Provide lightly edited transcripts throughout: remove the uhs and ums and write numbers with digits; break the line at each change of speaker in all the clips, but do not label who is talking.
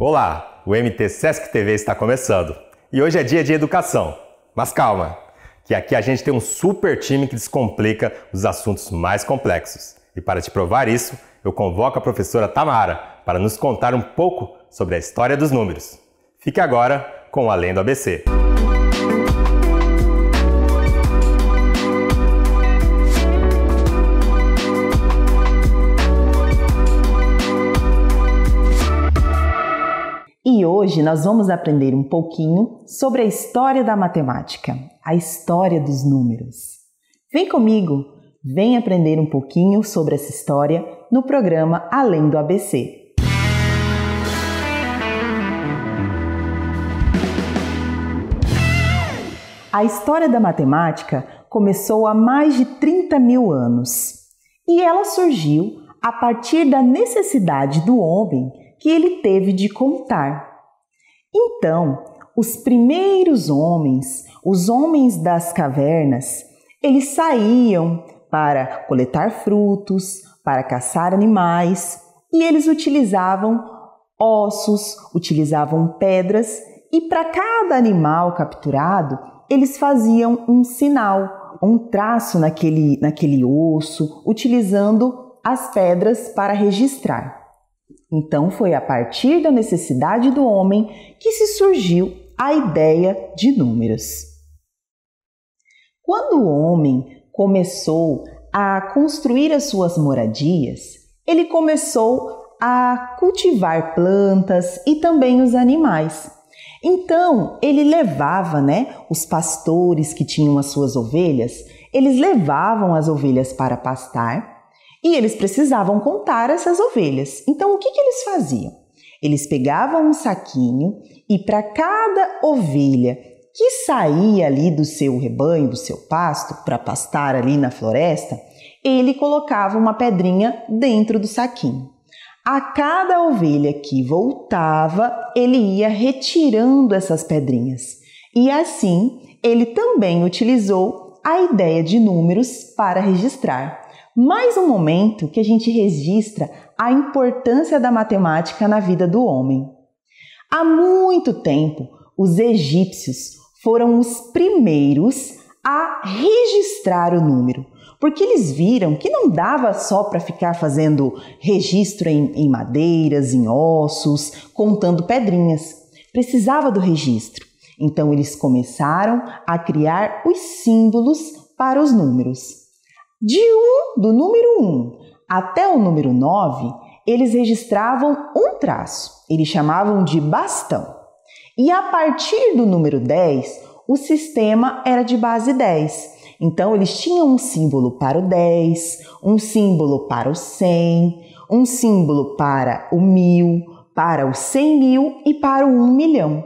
Olá, o MT Sesc TV está começando e hoje é dia de educação. Mas calma, que aqui a gente tem um super time que descomplica os assuntos mais complexos. E para te provar isso, eu convoco a professora Tamara para nos contar um pouco sobre a história dos números. Fique agora com o Além do ABC.
E hoje nós vamos aprender um pouquinho sobre a história da matemática, a história dos números. Vem comigo, vem aprender um pouquinho sobre essa história no programa Além do ABC. A história da matemática começou há mais de 30 mil anos e ela surgiu a partir da necessidade do homem que ele teve de contar. Então, os primeiros homens, os homens das cavernas, eles saíam para coletar frutos, para caçar animais, e eles utilizavam ossos, utilizavam pedras, e para cada animal capturado, eles faziam um sinal, um traço naquele osso, utilizando as pedras para registrar. Então, foi a partir da necessidade do homem que se surgiu a ideia de números. Quando o homem começou a construir as suas moradias, ele começou a cultivar plantas e também os animais. Então, ele levava, os pastores que tinham as suas ovelhas, eles levavam as ovelhas para pastar. E eles precisavam contar essas ovelhas. Então, o que eles faziam? Eles pegavam um saquinho e para cada ovelha que saía ali do seu rebanho, do seu pasto, para pastar ali na floresta, ele colocava uma pedrinha dentro do saquinho. A cada ovelha que voltava, ele ia retirando essas pedrinhas. E assim, ele também utilizou a ideia de números para registrar. Mais um momento que a gente registra a importância da matemática na vida do homem. Há muito tempo, os egípcios foram os primeiros a registrar o número, porque eles viram que não dava só para ficar fazendo registro em madeiras, em ossos, contando pedrinhas. Precisava do registro. Então, eles começaram a criar os símbolos para os números. Do número 1 até o número 9, eles registravam um traço, eles chamavam de bastão. E a partir do número 10, o sistema era de base 10. Então, eles tinham um símbolo para o 10, um símbolo para o 100, um símbolo para o 1000, para o 100 mil e para o 1 milhão.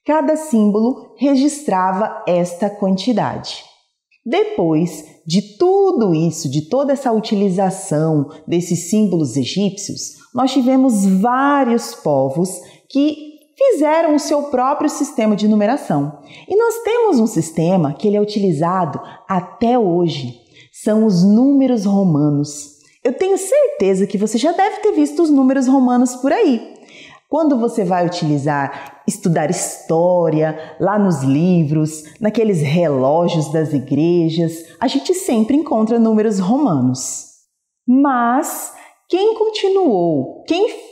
Cada símbolo registrava esta quantidade. Depois de tudo isso, de toda essa utilização desses símbolos egípcios, nós tivemos vários povos que fizeram o seu próprio sistema de numeração. E nós temos um sistema que ele é utilizado até hoje. São os números romanos. Eu tenho certeza que você já deve ter visto os números romanos por aí. Quando você vai estudar história, lá nos livros, naqueles relógios das igrejas, a gente sempre encontra números romanos. Mas quem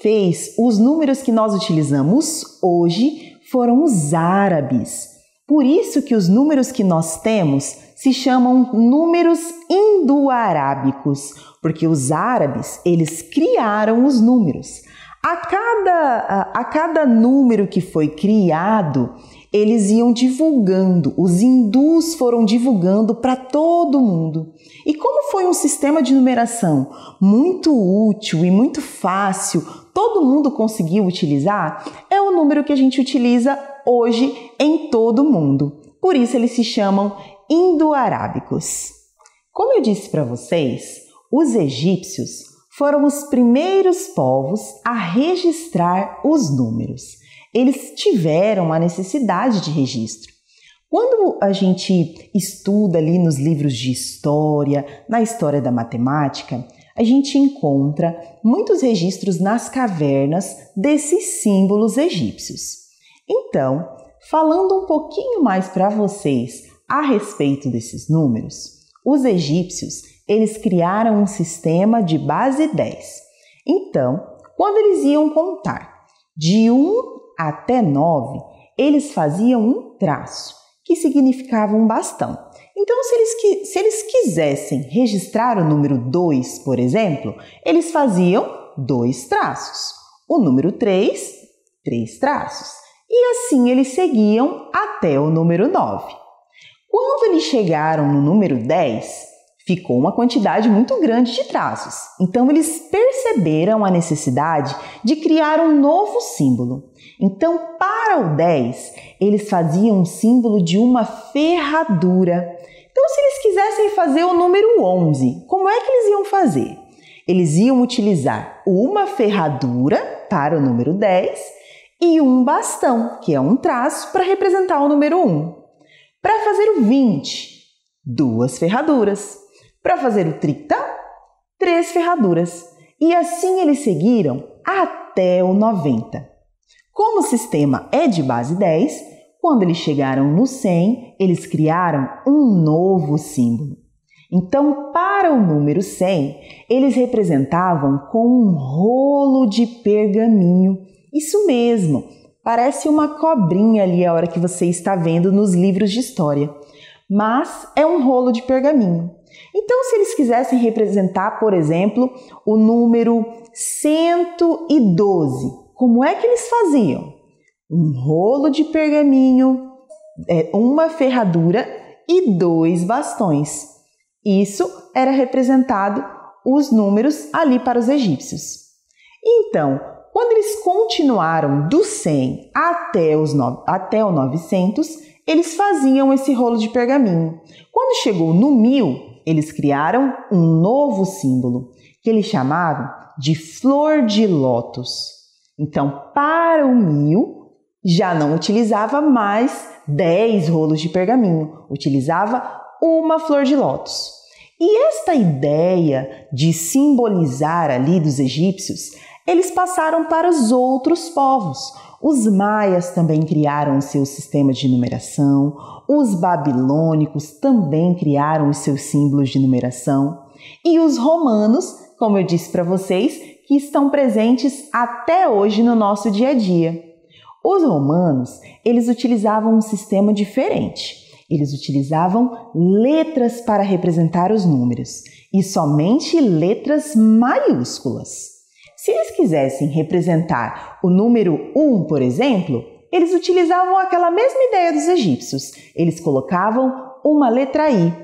fez os números que nós utilizamos hoje foram os árabes. Por isso que os números que nós temos se chamam números indo-arábicos, porque os árabes, eles criaram os números. A cada número que foi criado, eles iam divulgando, os hindus foram divulgando para todo mundo. E como foi um sistema de numeração muito útil e muito fácil, todo mundo conseguiu utilizar, é o número que a gente utiliza hoje em todo o mundo. Por isso eles se chamam indo-arábicos. Como eu disse para vocês, os egípcios foram os primeiros povos a registrar os números. Eles tiveram a necessidade de registro. Quando a gente estuda ali nos livros de história, na história da matemática, a gente encontra muitos registros nas cavernas desses símbolos egípcios. Então, falando um pouquinho mais para vocês a respeito desses números, os egípcios, eles criaram um sistema de base 10. Então, quando eles iam contar de 1 até 9, eles faziam um traço, que significava um bastão. Então, se eles quisessem registrar o número 2, por exemplo, eles faziam 2 traços. O número 3, 3 traços. E assim eles seguiam até o número 9. Quando eles chegaram no número 10, ficou uma quantidade muito grande de traços. Então, eles perceberam a necessidade de criar um novo símbolo. Então, para o 10, eles faziam um símbolo de uma ferradura. Então, se eles quisessem fazer o número 11, como é que eles iam fazer? Eles iam utilizar uma ferradura para o número 10 e um bastão, que é um traço, para representar o número 1. Para fazer o 20, 2 ferraduras. Para fazer o 30, 3 ferraduras. E assim eles seguiram até o 90. Como o sistema é de base 10, quando eles chegaram no 100, eles criaram um novo símbolo. Então, para o número 100, eles representavam com um rolo de pergaminho. Isso mesmo, parece uma cobrinha ali a hora que você está vendo nos livros de história. Mas é um rolo de pergaminho. Então, se eles quisessem representar, por exemplo, o número 112, como é que eles faziam? Um rolo de pergaminho, uma ferradura e 2 bastões. Isso era representado os números ali para os egípcios. Então, quando eles continuaram do 100 até o 900, eles faziam esse rolo de pergaminho. Quando chegou no 1000, eles criaram um novo símbolo, que eles chamavam de flor de lótus. Então, para o 1000, já não utilizava mais 10 rolos de pergaminho, utilizava uma flor de lótus. E esta ideia de simbolizar ali dos egípcios, eles passaram para os outros povos. Os maias também criaram o seu sistema de numeração, os babilônicos também criaram os seus símbolos de numeração e os romanos, como eu disse para vocês, que estão presentes até hoje no nosso dia a dia. Os romanos, eles utilizavam um sistema diferente. Eles utilizavam letras para representar os números e somente letras maiúsculas. Se eles quisessem representar o número 1, por exemplo, eles utilizavam aquela mesma ideia dos egípcios. Eles colocavam uma letra I.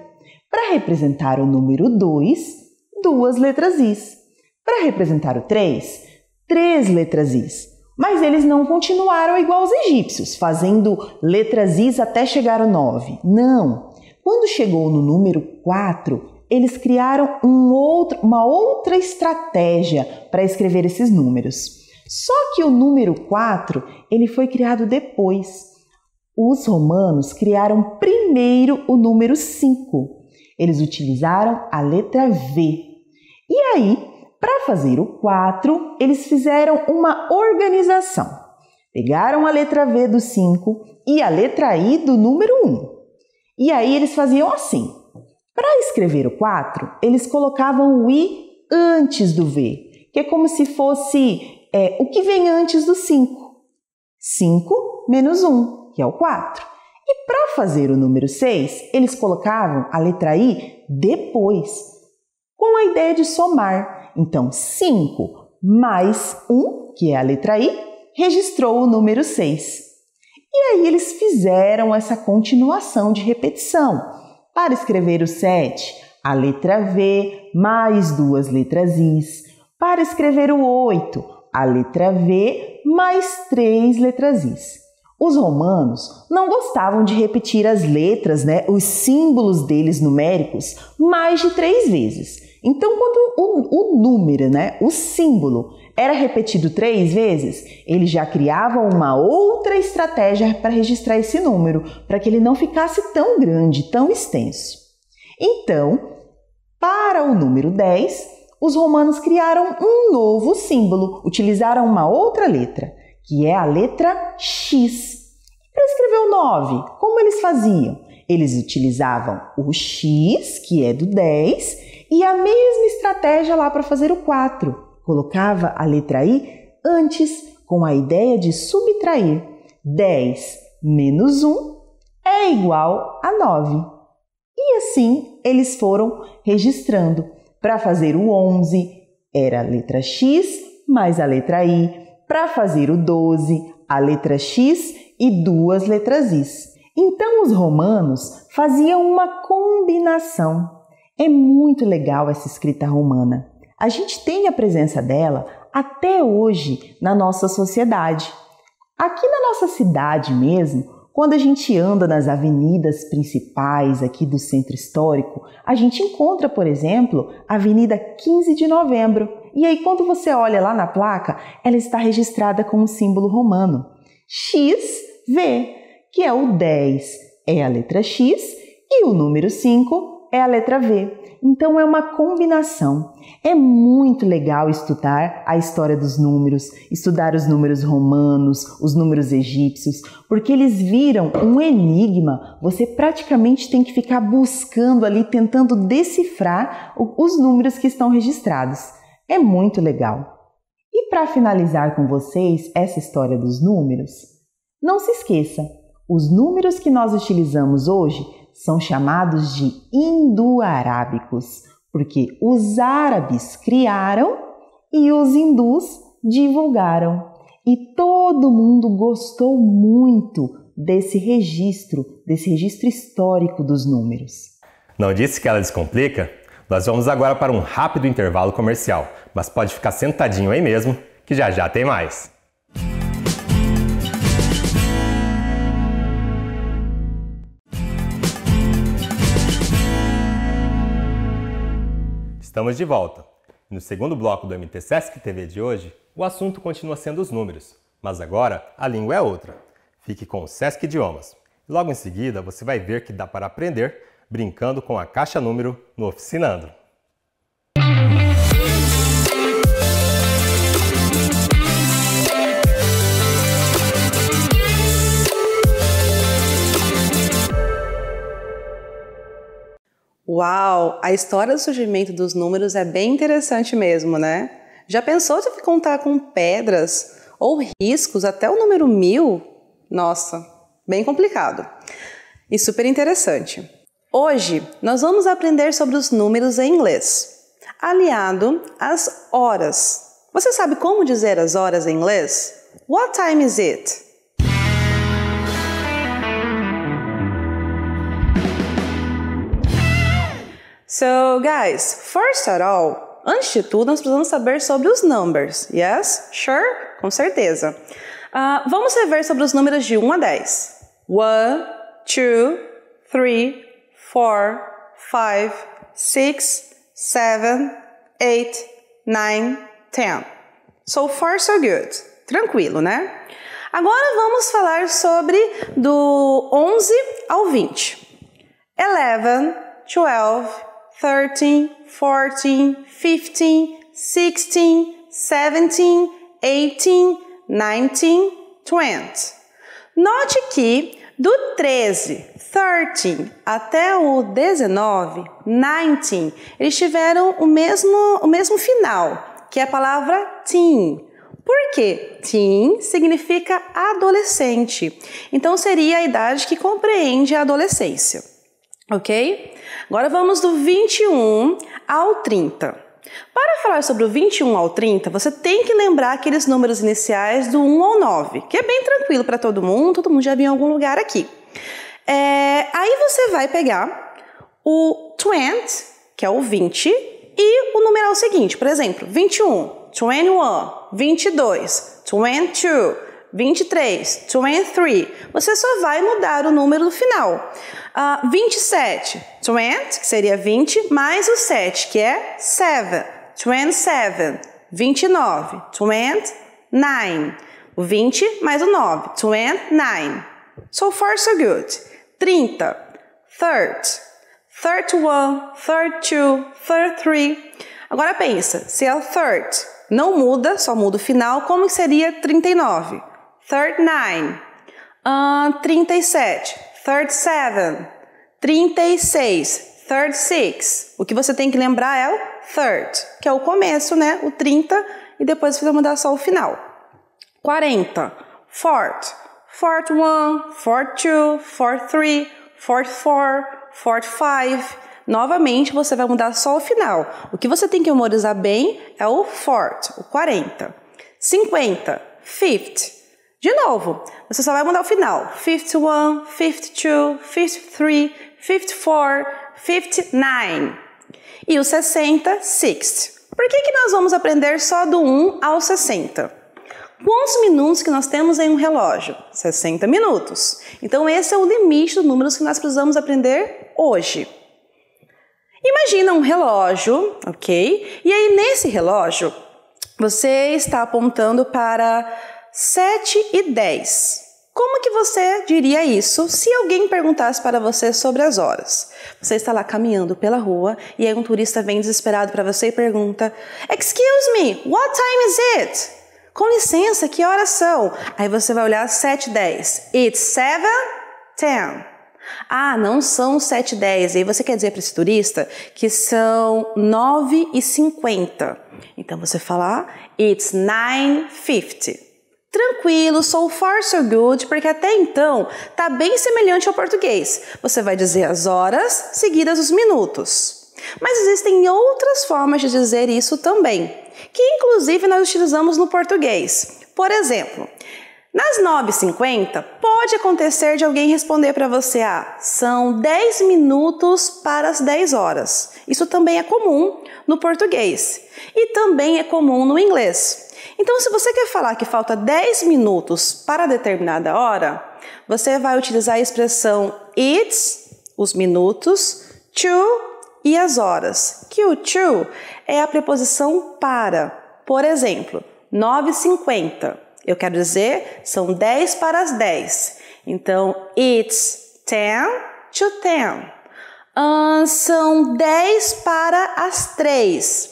Para representar o número 2, 2 letras Is. Para representar o 3, 3 letras Is. Mas eles não continuaram igual aos egípcios, fazendo letras Is até chegar ao 9. Não! Quando chegou no número 4, eles criaram uma outra estratégia para escrever esses números. Só que o número 4, ele foi criado depois. Os romanos criaram primeiro o número 5. Eles utilizaram a letra V. E aí, para fazer o 4, eles fizeram uma organização. Pegaram a letra V do 5 e a letra I do número 1. E aí eles faziam assim. Para escrever o 4, eles colocavam o I antes do V, que é como se fosse o que vem antes do 5. 5 menos 1, que é o 4. E para fazer o número 6, eles colocavam a letra I depois, com a ideia de somar. Então, 5 mais 1, que é a letra I, registrou o número 6. E aí eles fizeram essa continuação de repetição. Para escrever o 7, a letra V mais 2 letras Is. Para escrever o 8, a letra V mais 3 letras Is. Os romanos não gostavam de repetir as letras, os símbolos deles numéricos, mais de 3 vezes. Então, quando o número, o símbolo, era repetido 3 vezes, eles já criavam uma outra estratégia para registrar esse número, para que ele não ficasse tão grande, tão extenso. Então, para o número 10, os romanos criaram um novo símbolo, utilizaram uma outra letra, que é a letra X. Para escrever o 9, como eles faziam? Eles utilizavam o X, que é do 10, e a mesma estratégia lá para fazer o 4. Colocava a letra I antes, com a ideia de subtrair. 10 menos 1 é igual a 9. E assim eles foram registrando. Para fazer o 11, era a letra X mais a letra I. Para fazer o 12, a letra X e 2 letras Is. Então os romanos faziam uma combinação. É muito legal essa escrita romana. A gente tem a presença dela até hoje na nossa sociedade. Aqui na nossa cidade mesmo, quando a gente anda nas avenidas principais aqui do centro histórico, a gente encontra, por exemplo, a Avenida 15 de Novembro. E aí, quando você olha lá na placa, ela está registrada com o símbolo romano XV, que é o 10 é a letra X e o número 5 é a letra V. Então é uma combinação. É muito legal estudar a história dos números, estudar os números romanos, os números egípcios, porque eles viram um enigma. Você praticamente tem que ficar buscando ali, tentando decifrar os números que estão registrados. É muito legal. E para finalizar com vocês essa história dos números, não se esqueça, os números que nós utilizamos hoje são chamados de indo-arábicos, porque os árabes criaram e os hindus divulgaram. E todo mundo gostou muito desse registro histórico dos números.
Não disse que ela descomplica? Nós vamos agora para um rápido intervalo comercial, mas pode ficar sentadinho aí mesmo, que já já tem mais. Estamos de volta. No segundo bloco do MT Sesc TV de hoje, o assunto continua sendo os números, mas agora a língua é outra. Fique com o Sesc Idiomas. Logo em seguida, você vai ver que dá para aprender brincando com a caixa número no Oficinando.
Uau! A história do surgimento dos números é bem interessante mesmo, né? Já pensou se contar com pedras ou riscos até o número 1000? Nossa, bem complicado e super interessante. Hoje nós vamos aprender sobre os números em inglês, aliado às horas. Você sabe como dizer as horas em inglês? What time is it? So, guys, first of all, antes de tudo, nós precisamos saber sobre os numbers. Yes? Sure? Com certeza. Vamos rever sobre os números de 1 a 10. 1, 2, 3, 4, 5, 6, 7, 8, 9, 10. So far, so good. Tranquilo, né? Agora vamos falar sobre do 11 ao 20. 11, 12, 13, 14, 15, 16, 17, 18, 19, 20. Note que do 13, até o 19, eles tiveram o mesmo final, que é a palavra teen. Por quê? Teen significa adolescente. Então seria a idade que compreende a adolescência. Ok? Agora vamos do 21 ao 30. Para falar sobre o 21 ao 30, você tem que lembrar aqueles números iniciais do 1 ao 9, que é bem tranquilo para todo mundo já viu em algum lugar aqui. Aí você vai pegar o 20, que é o 20, e o numeral seguinte, por exemplo, 21, 21, 22, 22, 23, 23, você só vai mudar o número do final. 27, 20, que seria 20, mais o 7, que é 7, 27, 29. 29. O 20 mais o 9. 29. So far, so good. 30. 30. 31. 32. 33. Agora pensa, se é o 30 não muda, só muda o final, como seria 39? 39. 37. 37. 36. 36. O que você tem que lembrar é o third, que é o começo, né? O 30 e depois você vai mudar só o final. 40. 40. 41. 42. 43. 44. 45. Novamente, você vai mudar só o final. O que você tem que memorizar bem é o 40, o 40. 50. 50. De novo, você só vai mudar o final. 51, 52, 53, 54, 59. E o 60, 60. Por que nós vamos aprender só do 1 ao 60? Quantos minutos que nós temos em um relógio? 60 minutos. Então, esse é o limite dos números que nós precisamos aprender hoje. Imagina um relógio, ok? E aí, nesse relógio, você está apontando para 7:10. Como que você diria isso se alguém perguntasse para você sobre as horas? Você está lá caminhando pela rua e aí um turista vem desesperado para você e pergunta: Excuse me, what time is it? Com licença, que horas são? Aí você vai olhar 7:10. It's 7:10. Ah, não são 7:10. Aí você quer dizer para esse turista que são 9:50. Então você fala: It's 9:50. Tranquilo, so far so good, porque até então tá bem semelhante ao português. Você vai dizer as horas seguidas os minutos. Mas existem outras formas de dizer isso também, que inclusive nós utilizamos no português. Por exemplo, nas 9:50 pode acontecer de alguém responder para você: são 10 minutos para as 10 horas. Isso também é comum no português e também é comum no inglês. Então, se você quer falar que falta 10 minutos para determinada hora, você vai utilizar a expressão it's, os minutos, to e as horas, que o to é a preposição para. Por exemplo, 9:50. Eu quero dizer, são 10 para as 10. Então, it's 10 to 10. São 10 para as 3.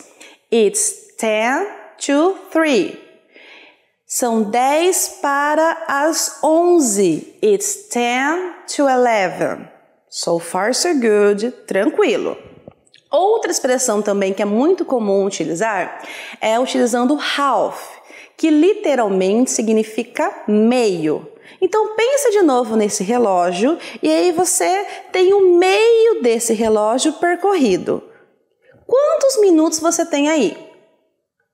It's 10 to 3. São 10 para as 11. It's 10 to 11. So far, so good. Tranquilo. Outra expressão também que é muito comum utilizar é utilizando half, que literalmente significa meio. Então pensa de novo nesse relógio e aí você tem o meio desse relógio percorrido. Quantos minutos você tem aí?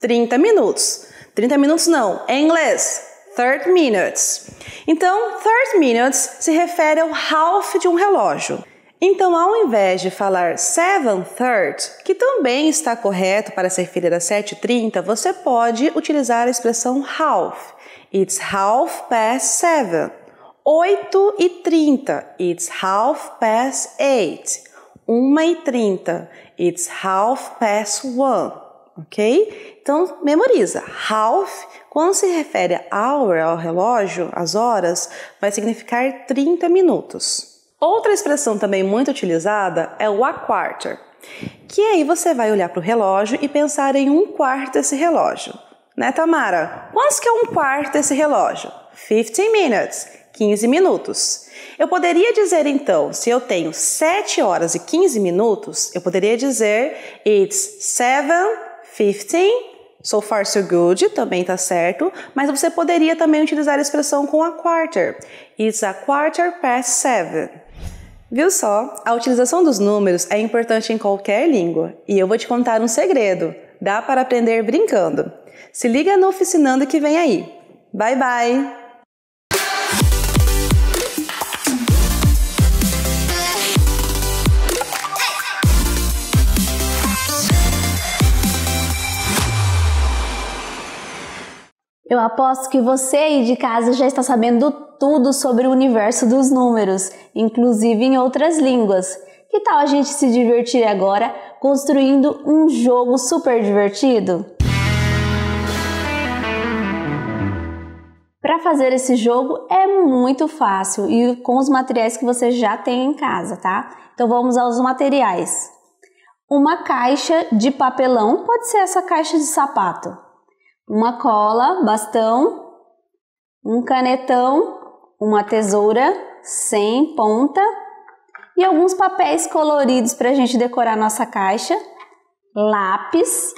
30 minutos. 30 minutos não, em inglês, 30 minutes. Então, 30 minutes se refere ao half de um relógio. Então, ao invés de falar 7:30, que também está correto para se referir a 7:30, você pode utilizar a expressão half. It's 7:30. 8:30. It's 8:30. 1:30. It's 1:30. Ok? Então, memoriza. Half, quando se refere a hour, ao relógio, as horas, vai significar 30 minutos. Outra expressão também muito utilizada é o a quarter, que aí você vai olhar para o relógio e pensar em um quarto desse relógio. Né, Tamara? Quantos que é um quarto desse relógio? 15 minutes. 15 minutos. Eu poderia dizer então, se eu tenho 7 horas e 15 minutos, eu poderia dizer it's 7:15, so far so good, também está certo, mas você poderia também utilizar a expressão com a quarter. It's 7:15. Viu só? A utilização dos números é importante em qualquer língua e eu vou te contar um segredo. Dá para aprender brincando. Se liga no Oficinando que vem aí. Bye, bye!
Eu aposto que você aí de casa já está sabendo tudo sobre o universo dos números, inclusive em outras línguas. Que tal a gente se divertir agora construindo um jogo super divertido? Para fazer esse jogo é muito fácil e com os materiais que você já tem em casa, tá? Então vamos aos materiais. Uma caixa de papelão, pode ser essa caixa de sapato. Uma cola, bastão, um canetão, uma tesoura sem ponta e alguns papéis coloridos para a gente decorar nossa caixa, lápis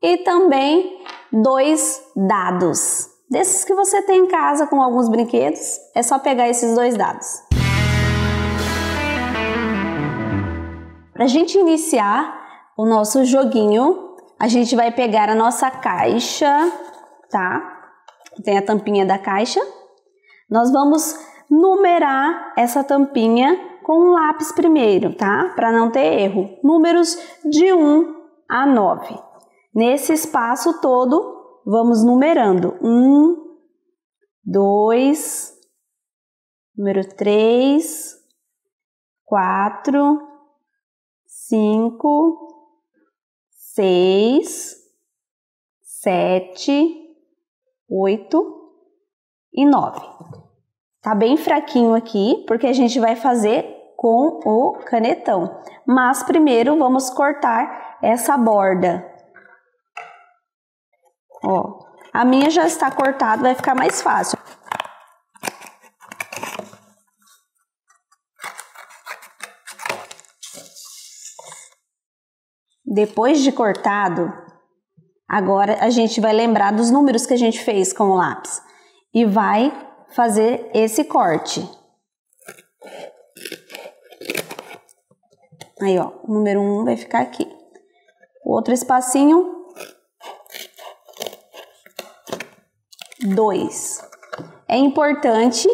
e também 2 dados. Desses que você tem em casa com alguns brinquedos, é só pegar esses 2 dados. Para a gente iniciar o nosso joguinho, a gente vai pegar a nossa caixa, tá? Tem a tampinha da caixa. Nós vamos numerar essa tampinha com um lápis primeiro, tá? Para não ter erro. Números de 1 a 9. Nesse espaço todo, vamos numerando. 1, 2, número 3, 4, 5, 6, 7, 8 e 9. Tá bem fraquinho aqui, porque a gente vai fazer com o canetão. Mas primeiro vamos cortar essa borda. Ó, a minha já está cortada, vai ficar mais fácil. Depois de cortado, agora a gente vai lembrar dos números que a gente fez com o lápis e vai fazer esse corte. Aí, ó, o número 1 vai ficar aqui. O outro espacinho, 2. É importante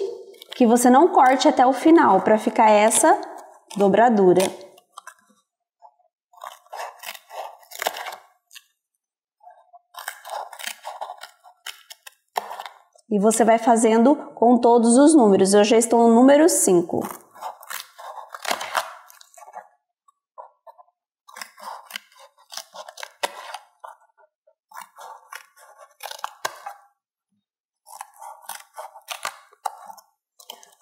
que você não corte até o final para ficar essa dobradura. E você vai fazendo com todos os números. Eu já estou no número 5.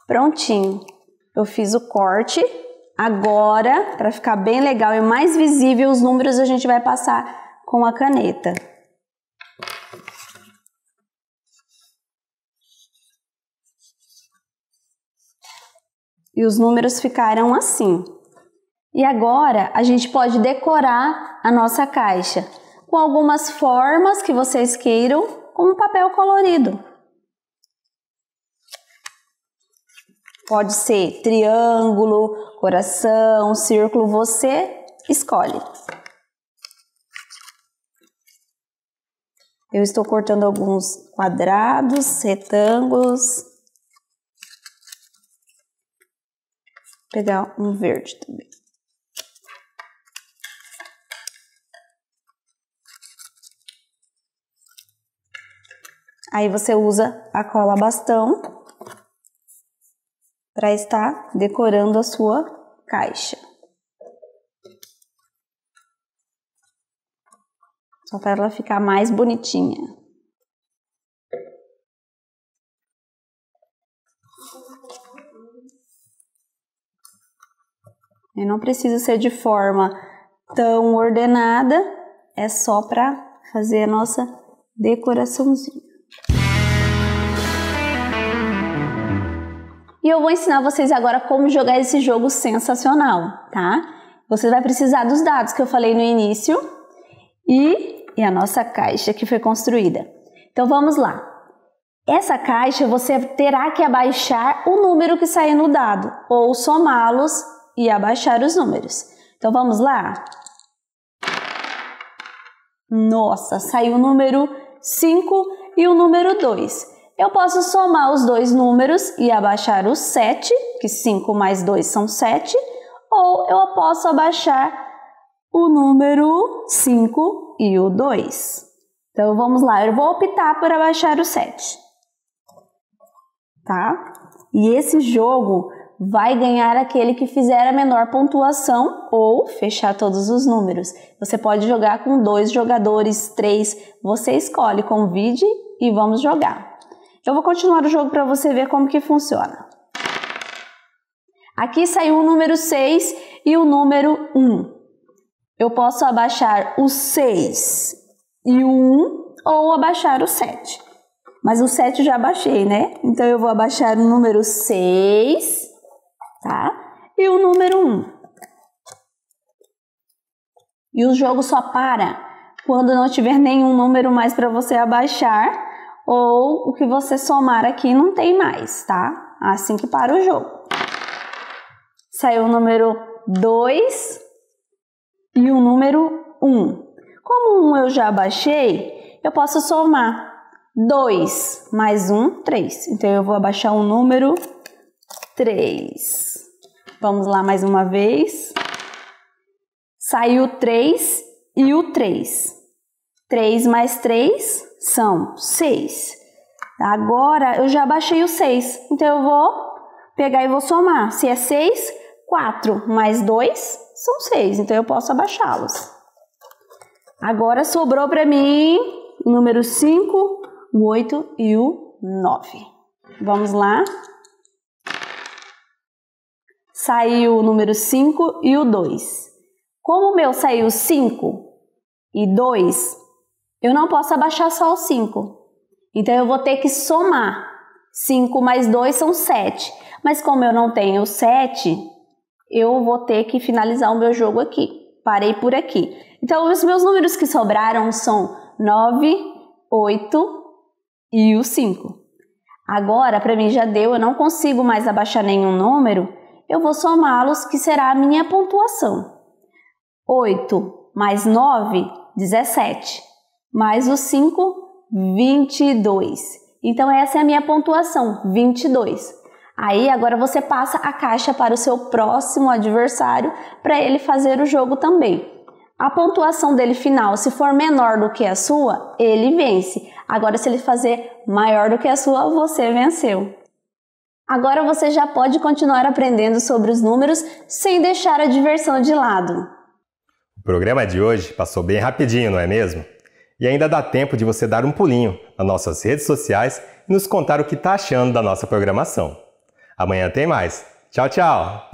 Prontinho. Eu fiz o corte. Agora, para ficar bem legal e mais visível os números, a gente vai passar com a caneta. E os números ficaram assim. E agora a gente pode decorar a nossa caixa com algumas formas que vocês queiram, como papel colorido. Pode ser triângulo, coração, círculo, você escolhe. Eu estou cortando alguns quadrados, retângulos. Vou pegar um verde também. Aí você usa a cola bastão para estar decorando a sua caixa. Só para ela ficar mais bonitinha. E não precisa ser de forma tão ordenada, é só para fazer a nossa decoraçãozinha. E eu vou ensinar vocês agora como jogar esse jogo sensacional, tá? Você vai precisar dos dados que eu falei no início e a nossa caixa que foi construída. Então vamos lá. Essa caixa você terá que abaixar o número que sair no dado ou somá-los e abaixar os números. Então vamos lá? Nossa, saiu o número 5 e o número 2. Eu posso somar os dois números e abaixar o 7, que 5 mais 2 são 7, ou eu posso abaixar o número 5 e o 2. Então vamos lá, eu vou optar por abaixar o 7. Tá? E esse jogo vai ganhar aquele que fizer a menor pontuação ou fechar todos os números. Você pode jogar com 2 jogadores, 3, você escolhe, convide e vamos jogar. Eu vou continuar o jogo para você ver como que funciona. Aqui saiu o número 6 e o número 1. Eu posso abaixar o 6 e o 1 ou abaixar o 7. Mas o 7 eu já abaixei, né? Então eu vou abaixar o número 6, tá? E o número 1. E o jogo só para quando não tiver nenhum número mais para você abaixar ou o que você somar aqui não tem mais, tá? Assim que para o jogo. Saiu o número 2 e o número 1. Como o 1 eu já abaixei, eu posso somar 2 mais 1, 3. Então eu vou abaixar o número 3. Vamos lá mais uma vez. Saiu o 3 e o 3. 3 mais 3 são 6. Agora eu já abaixei o 6. Então eu vou pegar e vou somar. Se é 6, 4 mais 2 são 6. Então eu posso abaixá-los. Agora sobrou para mim o número 5, o 8 e o 9. Vamos lá. Saiu o número 5 e o 2. Como o meu saiu 5 e 2, eu não posso abaixar só o 5. Então eu vou ter que somar. 5 mais 2 são 7. Mas como eu não tenho 7, eu vou ter que finalizar o meu jogo aqui. Parei por aqui. Então os meus números que sobraram são 9, 8 e o 5. Agora, para mim já deu, eu não consigo mais abaixar nenhum número. Eu vou somá-los, que será a minha pontuação. 8 mais 9, 17. Mais o 5, 22. Então essa é a minha pontuação, 22. Aí agora você passa a caixa para o seu próximo adversário para ele fazer o jogo também. A pontuação dele final, se for menor do que a sua, ele vence. Agora se ele fazer maior do que a sua, você venceu. Agora você já pode continuar aprendendo sobre os números sem deixar a diversão de lado.
O programa de hoje passou bem rapidinho, não é mesmo? E ainda dá tempo de você dar um pulinho nas nossas redes sociais e nos contar o que está achando da nossa programação. Amanhã tem mais. Tchau, tchau!